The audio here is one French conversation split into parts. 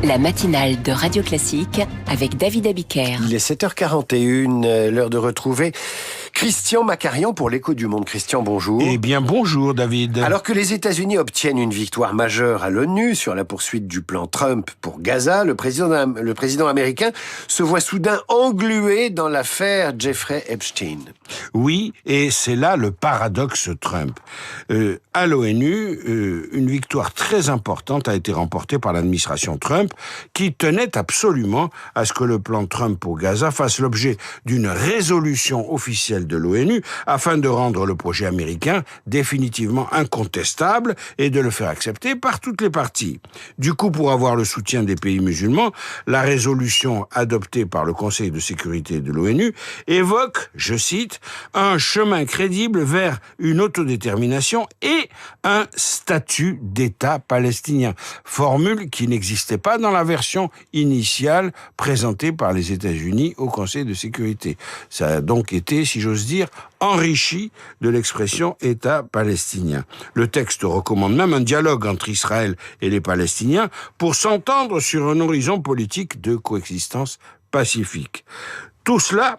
La matinale de Radio Classique avec David Abiker. Il est 7h41, l'heure de retrouver Christian Macarian pour l'Écho du Monde. Christian, bonjour. Eh bien, bonjour David. Alors que les États-Unis obtiennent une victoire majeure à l'ONU sur la poursuite du plan Trump pour Gaza, le président américain se voit soudain englué dans l'affaire Jeffrey Epstein. Oui, et c'est là le paradoxe Trump. À l'ONU, une victoire très importante a été remportée par l'administration Trump, qui tenait absolument à ce que le plan Trump pour Gaza fasse l'objet d'une résolution officielle de l'ONU afin de rendre le projet américain définitivement incontestable et de le faire accepter par toutes les parties. Du coup, pour avoir le soutien des pays musulmans, la résolution adoptée par le Conseil de sécurité de l'ONU évoque, je cite, un chemin crédible vers une autodétermination et un statut d'État palestinien. Formule qui n'existait pas dans la version initiale présentée par les États-Unis au Conseil de sécurité. Ça a donc été, si j'ose dire, enrichi de l'expression État palestinien. Le texte recommande même un dialogue entre Israël et les Palestiniens pour s'entendre sur un horizon politique de coexistence pacifique. Tout cela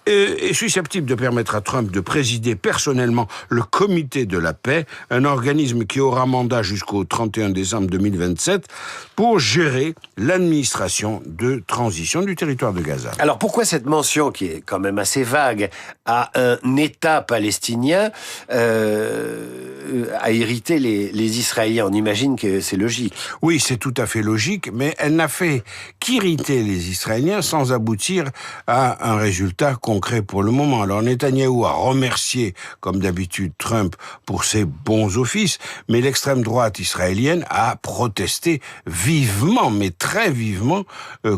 est susceptible de permettre à Trump de présider personnellement le Comité de la paix, un organisme qui aura mandat jusqu'au 31 décembre 2027 pour gérer l'administration de transition du territoire de Gaza. Alors pourquoi cette mention, qui est quand même assez vague, à un État palestinien a irrité les Israéliens? On imagine que c'est logique. Oui, c'est tout à fait logique, mais elle n'a fait qu'irriter les Israéliens sans aboutir à un résultat concret pour le moment. Alors Netanyahou a remercié, comme d'habitude, Trump pour ses bons offices, mais l'extrême droite israélienne a protesté vivement, mais très vivement,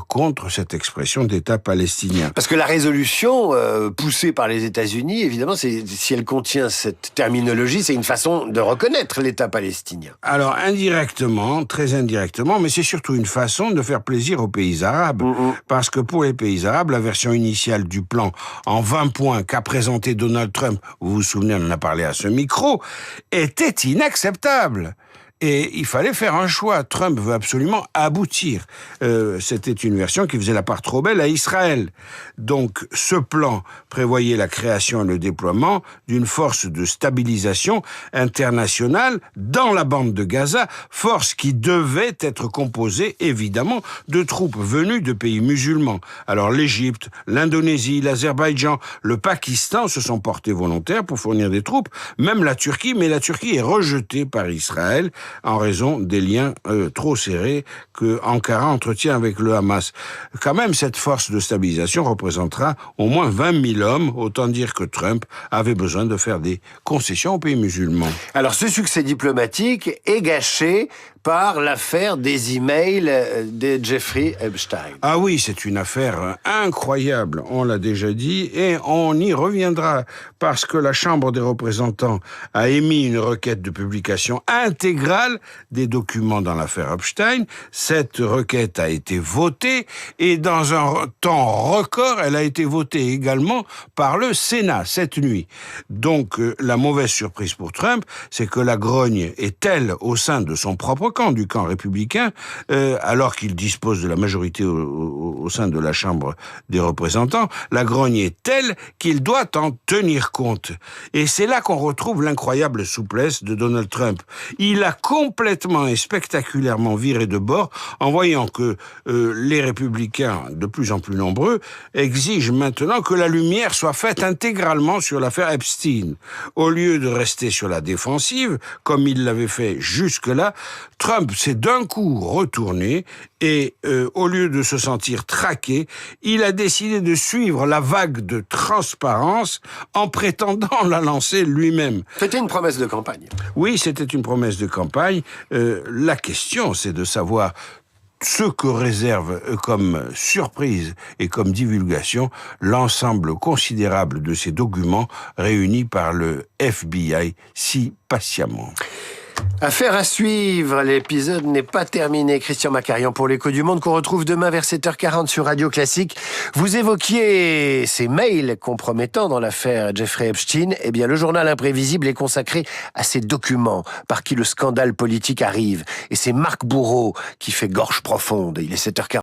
contre cette expression d'État palestinien. Parce que la résolution poussée par les États-Unis, évidemment, si elle contient cette terminologie, c'est une façon de reconnaître l'État palestinien. Alors indirectement, très indirectement, mais c'est surtout une façon de faire plaisir aux pays arabes. Parce que pour les pays arabes, la version initiale du plan en 20 points qu'a présenté Donald Trump, vous vous souvenez, on en a parlé à ce micro, était inacceptable. Et il fallait faire un choix. Trump veut absolument aboutir. C'était une version qui faisait la part trop belle à Israël. Donc, ce plan prévoyait la création et le déploiement d'une force de stabilisation internationale dans la bande de Gaza, force qui devait être composée, évidemment, de troupes venues de pays musulmans. Alors, l'Égypte, l'Indonésie, l'Azerbaïdjan, le Pakistan se sont portés volontaires pour fournir des troupes, même la Turquie, mais la Turquie est rejetée par Israël en raison des liens trop serrés que Ankara entretient avec le Hamas. Quand même, cette force de stabilisation représentera au moins 20 000 hommes, autant dire que Trump avait besoin de faire des concessions aux pays musulmans. Alors, ce succès diplomatique est gâché par l'affaire des emails de Jeffrey Epstein. Ah oui, c'est une affaire incroyable, on l'a déjà dit, et on y reviendra, parce que la Chambre des représentants a émis une requête de publication intégrale des documents dans l'affaire Epstein. Cette requête a été votée, et dans un temps record, elle a été votée également par le Sénat cette nuit. Donc, la mauvaise surprise pour Trump, c'est que la grogne est telle au sein de son propre camp, du camp républicain, alors qu'il dispose de la majorité au sein de la Chambre des représentants, la grogne est telle qu'il doit en tenir compte. Et c'est là qu'on retrouve l'incroyable souplesse de Donald Trump. Il a complètement et spectaculairement viré de bord en voyant que les républicains, de plus en plus nombreux, exigent maintenant que la lumière soit faite intégralement sur l'affaire Epstein. Au lieu de rester sur la défensive, comme il l'avait fait jusque-là, Trump s'est d'un coup retourné et au lieu de se sentir traqué, il a décidé de suivre la vague de transparence en prétendant la lancer lui-même. C'était une promesse de campagne. Oui, c'était une promesse de campagne. La question, c'est de savoir ce que réserve comme surprise et comme divulgation l'ensemble considérable de ces documents réunis par le FBI si patiemment. Affaire à suivre, l'épisode n'est pas terminé. Christian Macarian pour l'Écho du Monde qu'on retrouve demain vers 7h40 sur Radio Classique. Vous évoquiez ces mails compromettants dans l'affaire Jeffrey Epstein. Eh bien, le journal imprévisible est consacré à ces documents par qui le scandale politique arrive. Et c'est Marc Bourreau qui fait gorge profonde. Il est 7h40.